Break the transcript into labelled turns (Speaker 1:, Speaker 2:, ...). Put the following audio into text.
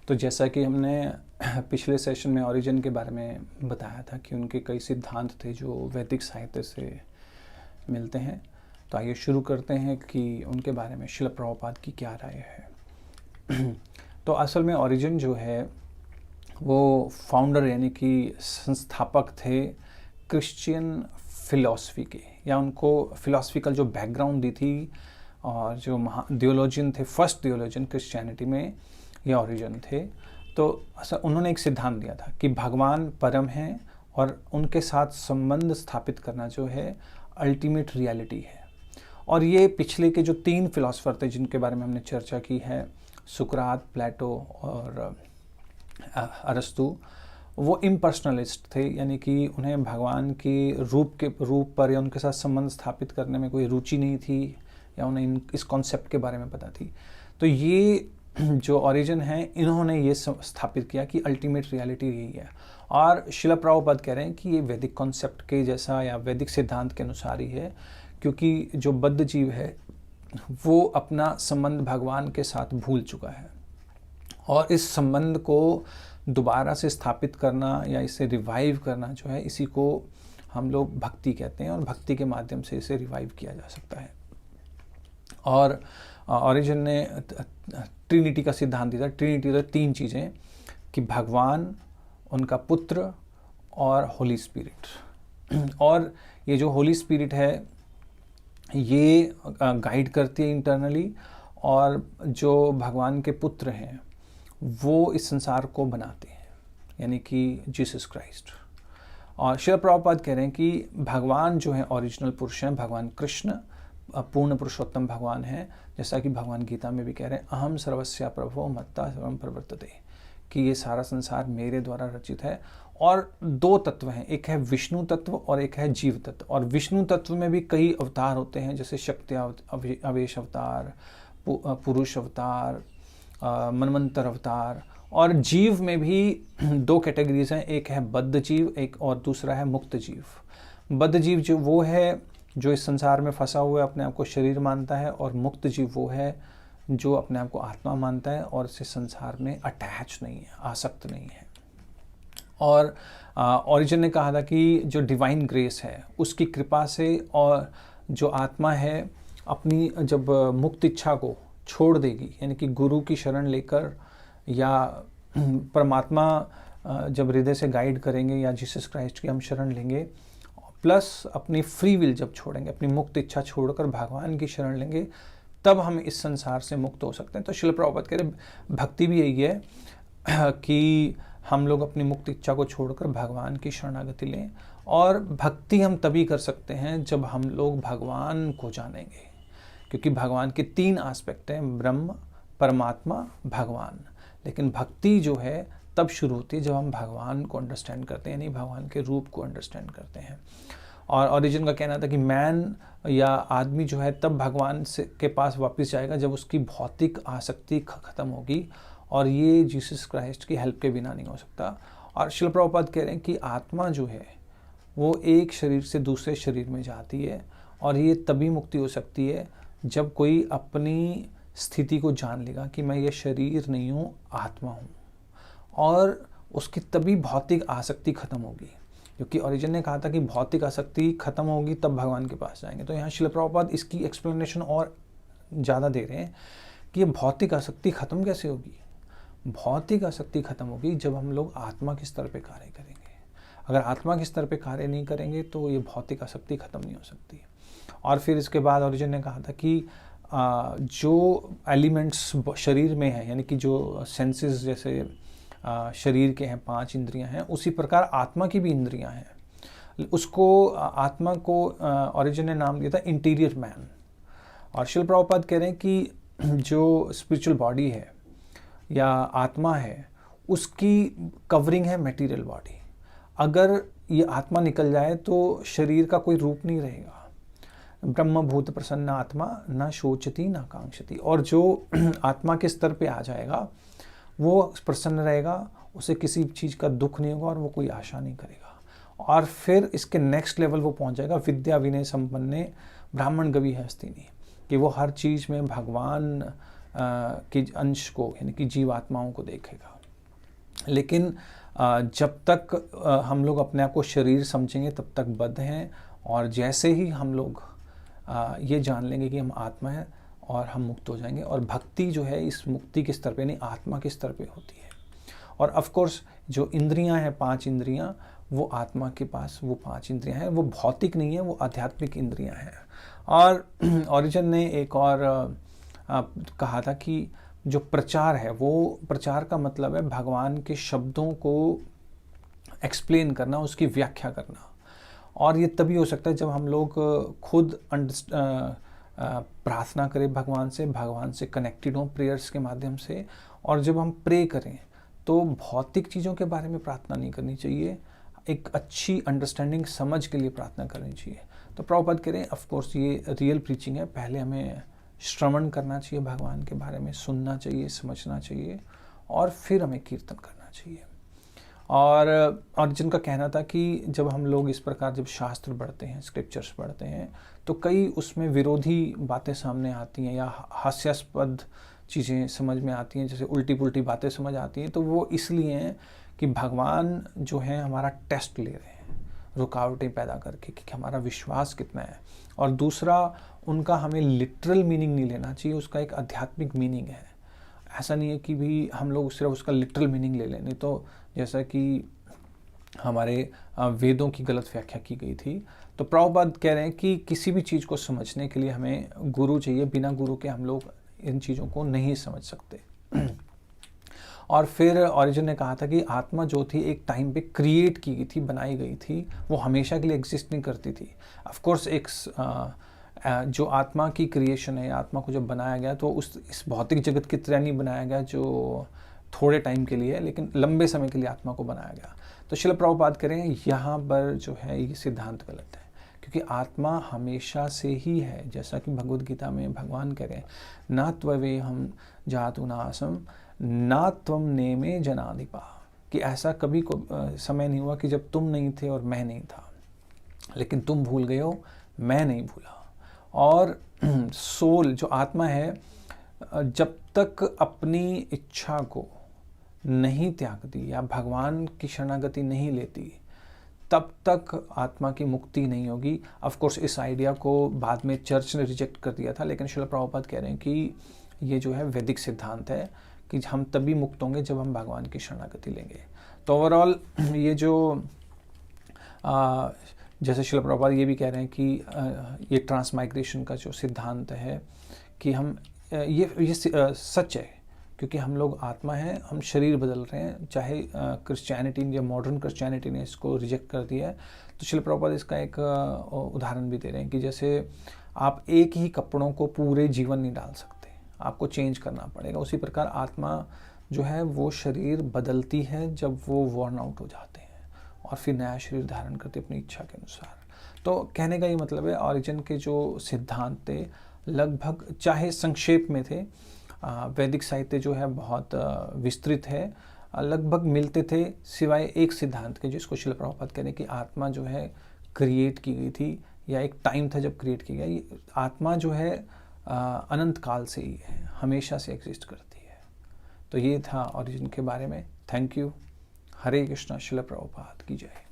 Speaker 1: तो जैसा कि हमने पिछले सेशन में ओरिजिन के बारे में बताया था कि उनके कई सिद्धांत थे जो वैदिक साहित्य से मिलते हैं। तो आइए शुरू करते हैं कि उनके बारे में शिला प्रभुपाद की क्या राय है। तो असल में ओरिजिन जो है वो फाउंडर यानी कि संस्थापक थे क्रिश्चियन फिलॉसफी के, या उनको फिलॉसफिकल जो बैकग्राउंड दी थी, और जो थियोलॉजियन थे, फर्स्ट थियोलॉजियन क्रिश्चियनिटी में ये ओरिजिन थे। तो उन्होंने एक सिद्धांत दिया था कि भगवान परम हैं और उनके साथ संबंध स्थापित करना जो है अल्टीमेट रियलिटी है। और ये पिछले के जो 3 फिलोसफर थे जिनके बारे में हमने चर्चा की है, सुकरात, प्लेटो और अरस्तु, वो इम्पर्सनलिस्ट थे, यानी कि उन्हें भगवान की रूप पर या उनके साथ संबंध स्थापित करने में कोई रुचि नहीं थी, या उन्हें इस कॉन्सेप्ट के बारे में पता थी। तो ये जो ओरिजिन है, इन्होंने ये स्थापित किया कि अल्टीमेट रियलिटी यही है। और शिला प्रभुपाद कह रहे हैं कि ये वैदिक कॉन्सेप्ट के जैसा या वैदिक सिद्धांत के अनुसार ही है, क्योंकि जो बद्ध जीव है वो अपना संबंध भगवान के साथ भूल चुका है, और इस संबंध को दोबारा से स्थापित करना या इसे रिवाइव करना जो है, इसी को हम लोग भक्ति कहते हैं, और भक्ति के माध्यम से इसे रिवाइव किया जा सकता है। और ओरिजिन ने ट्रिनिटी का सिद्धांत दिया था। ट्रिनिटी तो 3 चीज़ें, कि भगवान, उनका पुत्र और होली स्पिरिट। और ये जो होली स्पिरिट है ये गाइड करती है इंटरनली, और जो भगवान के पुत्र हैं वो इस संसार को बनाते हैं, यानी कि जीसस क्राइस्ट। और शिला प्रभुपाद कह रहे हैं कि भगवान जो है ओरिजिनल पुरुष हैं, भगवान कृष्ण पूर्ण पुरुषोत्तम भगवान है, जैसा कि भगवान गीता में भी कह रहे हैं, अहम सर्वस्या प्रभो मत्ता सर्वम प्रवर्तते, कि ये सारा संसार मेरे द्वारा रचित है। और 2 तत्व हैं, एक है विष्णु तत्व और एक है जीव तत्व। और विष्णु तत्व में भी कई अवतार होते हैं, जैसे शक्ति अवेश अवतार, पुरुष अवतार, मनवंतर अवतार। और जीव में भी 2 कैटेगरीज हैं, एक है बद्ध जीव, एक और दूसरा है मुक्त जीव। बद्ध जीव जो वो है जो इस संसार में फंसा हुआ है, अपने आप को शरीर मानता है, और मुक्त जीव वो है जो अपने आप को आत्मा मानता है और इस संसार में अटैच नहीं है, आसक्त नहीं है। और ओरिजिन ने कहा था कि जो डिवाइन ग्रेस है उसकी कृपा से, और जो आत्मा है अपनी जब मुक्त इच्छा को छोड़ देगी, यानी कि गुरु की शरण लेकर या परमात्मा जब हृदय से गाइड करेंगे या जीसस क्राइस्ट की हम शरण लेंगे, प्लस अपनी फ्री विल जब छोड़ेंगे, अपनी मुक्त इच्छा छोड़कर भगवान की शरण लेंगे, तब हम इस संसार से मुक्त हो सकते हैं। तो शिला प्रभुपाद कह रहे भक्ति भी यही है कि हम लोग अपनी मुक्त इच्छा को छोड़कर भगवान की शरणागति लें। और भक्ति हम तभी कर सकते हैं जब हम लोग भगवान को जानेंगे, क्योंकि भगवान के 3 एस्पेक्ट हैं, ब्रह्म, परमात्मा, भगवान। लेकिन भक्ति जो है तब शुरू होती है जब हम भगवान को अंडरस्टैंड करते हैं, यानी भगवान के रूप को अंडरस्टैंड करते हैं। और ओरिजिन का कहना था कि मैन या आदमी जो है तब भगवान से के पास वापस जाएगा जब उसकी भौतिक आसक्ति ख़त्म होगी, और ये जीसस क्राइस्ट की हेल्प के बिना नहीं हो सकता। और शिला प्रभुपाद कह रहे हैं कि आत्मा जो है वो एक शरीर से दूसरे शरीर में जाती है, और ये तभी मुक्ति हो सकती है जब कोई अपनी स्थिति को जान लेगा कि मैं ये शरीर नहीं हूँ, आत्मा हूँ, और उसकी तभी भौतिक आसक्ति खत्म होगी। क्योंकि ओरिजिन ने कहा था कि भौतिक आसक्ति खत्म होगी तब भगवान के पास जाएंगे। तो यहाँ शिला प्रभुपाद इसकी एक्सप्लेनेशन और ज़्यादा दे रहे हैं कि ये भौतिक आसक्ति खत्म कैसे होगी। भौतिक आसक्ति खत्म होगी जब हम लोग आत्मा के स्तर पे कार्य करेंगे। अगर आत्मा के स्तर पे कार्य नहीं करेंगे तो ये भौतिक आसक्ति खत्म नहीं हो सकती। और फिर इसके बाद ओरिजिन ने कहा था कि जो एलिमेंट्स शरीर में है, यानी कि जो सेंसेस जैसे शरीर के हैं 5 इंद्रियां हैं, उसी प्रकार आत्मा की भी इंद्रियां हैं। उसको आत्मा को ओरिजिन ने नाम दिया था इंटीरियर मैन। और शिला प्रभुपाद कह रहे हैं कि जो स्पिरिचुअल बॉडी है या आत्मा है उसकी कवरिंग है मटेरियल बॉडी। अगर ये आत्मा निकल जाए तो शरीर का कोई रूप नहीं रहेगा। ब्रह्म भूत प्रसन्न आत्मा न शोचती न कांक्षती। और जो आत्मा के स्तर पे आ जाएगा वो प्रसन्न रहेगा, उसे किसी चीज़ का दुख नहीं होगा और वो कोई आशा नहीं करेगा। और फिर इसके नेक्स्ट लेवल वो पहुंच जाएगा विद्या विनय संपन्ने ब्राह्मण गवि हस्तिनी, कि वो हर चीज़ में भगवान के अंश को, यानी कि जीवात्माओं को देखेगा। लेकिन जब तक हम लोग अपने आप को शरीर समझेंगे तब तक बद्ध हैं, और जैसे ही हम लोग ये जान लेंगे कि हम आत्मा हैं और हम मुक्त हो जाएंगे। और भक्ति जो है इस मुक्ति के स्तर पे नहीं, आत्मा के स्तर पे होती है। और ऑफ कोर्स जो इंद्रियां हैं, 5 इंद्रियां, वो आत्मा के पास वो 5 इंद्रियां हैं, वो भौतिक नहीं है, वो आध्यात्मिक इंद्रियां हैं। और ओरिजिन ने एक और कहा था कि जो प्रचार है, वो प्रचार का मतलब है भगवान के शब्दों को एक्सप्लेन करना, उसकी व्याख्या करना। और ये तभी हो सकता है जब हम लोग खुद प्रार्थना करें भगवान से कनेक्टेड हों प्रेयर्स के माध्यम से। और जब हम प्रे करें तो भौतिक चीज़ों के बारे में प्रार्थना नहीं करनी चाहिए, एक अच्छी अंडरस्टैंडिंग समझ के लिए प्रार्थना करनी चाहिए। तो प्रभुपाद कह रहे हैं, ऑफ कोर्स ये रियल प्रीचिंग है, पहले हमें श्रवण करना चाहिए, भगवान के बारे में सुनना चाहिए, समझना चाहिए, और फिर हमें कीर्तन करना चाहिए। और जिनका कहना था कि जब हम लोग इस प्रकार जब शास्त्र पढ़ते हैं, स्क्रिप्चर्स पढ़ते हैं, तो कई उसमें विरोधी बातें सामने आती हैं या हास्यास्पद चीज़ें समझ में आती हैं, जैसे उल्टी पुल्टी बातें समझ आती हैं। तो वो इसलिए हैं कि भगवान जो है हमारा टेस्ट ले रहे हैं, रुकावटें पैदा करके, कि हमारा विश्वास कितना है। और दूसरा, उनका हमें लिटरल मीनिंग नहीं लेना चाहिए, उसका एक आध्यात्मिक मीनिंग है। ऐसा नहीं है कि भी हम लोग सिर्फ उसका लिटरल मीनिंग ले लें, नहीं तो जैसा कि हमारे वेदों की गलत व्याख्या की गई थी। तो प्रभुपाद कह रहे हैं कि किसी भी चीज़ को समझने के लिए हमें गुरु चाहिए, बिना गुरु के हम लोग इन चीज़ों को नहीं समझ सकते। और फिर ओरिजिन ने कहा था कि आत्मा जो थी एक टाइम पे क्रिएट की गई थी, बनाई गई थी, वो हमेशा के लिए एग्जिस्ट नहीं करती थी। ऑफ कोर्स एक जो आत्मा की क्रिएशन है, आत्मा को जब बनाया गया तो इस भौतिक जगत की तरह नहीं बनाया गया जो थोड़े टाइम के लिए है, लेकिन लंबे समय के लिए आत्मा को बनाया गया। तो शिल प्रभुपाद करें यहाँ पर जो है ये सिद्धांत गलत है, क्योंकि आत्मा हमेशा से ही है। जैसा कि भगवद गीता में भगवान करें, ना त्ववे हम जातु नासम ना त्वम नेमे जनाधिपा, कि ऐसा कभी को समय नहीं हुआ कि जब तुम नहीं थे और मैं नहीं था, लेकिन तुम भूल गए हो, मैं नहीं भूला। और सोल जो आत्मा है, जब तक अपनी इच्छा को नहीं त्यागती या भगवान की शरणागति नहीं लेती, तब तक आत्मा की मुक्ति नहीं होगी। ऑफ कोर्स इस आइडिया को बाद में चर्च ने रिजेक्ट कर दिया था, लेकिन श्रील प्रभुपाद कह रहे हैं कि ये जो है वैदिक सिद्धांत है कि हम तभी मुक्त होंगे जब हम भगवान की शरणागति लेंगे। तो ओवरऑल ये जो जैसे श्रील प्रभुपाद ये भी कह रहे हैं कि ये ट्रांसमाइग्रेशन का जो सिद्धांत है कि हम ये सच है, क्योंकि हम लोग आत्मा हैं, हम शरीर बदल रहे हैं। चाहे क्रिश्चियनिटी या मॉडर्न क्रिश्चियनिटी ने इसको रिजेक्ट कर दिया है, तो श्रील प्रभुपाद इसका एक उदाहरण भी दे रहे हैं कि जैसे आप एक ही कपड़ों को पूरे जीवन नहीं डाल सकते, आपको चेंज करना पड़ेगा। उसी प्रकार आत्मा जो है वो शरीर बदलती है जब वो वॉर्न आउट हो जाते हैं और फिर नया शरीर धारण करते अपनी इच्छा के अनुसार। तो कहने का ये मतलब है, ओरिजिन के जो सिद्धांत थे लगभग, चाहे संक्षेप में थे, वैदिक साहित्य जो है बहुत विस्तृत है, लगभग मिलते थे, सिवाय एक सिद्धांत के जिसको श्रील प्रभुपाद कहते हैं कि आत्मा जो है क्रिएट की गई थी, या एक टाइम था जब क्रिएट की गई। आत्मा जो है अनंत काल से ही है, हमेशा से एग्जिस्ट करती है। तो ये था ओरिजिन के बारे में। Thank you. हरे कृष्णा। श्रील प्रभुपाद की जय।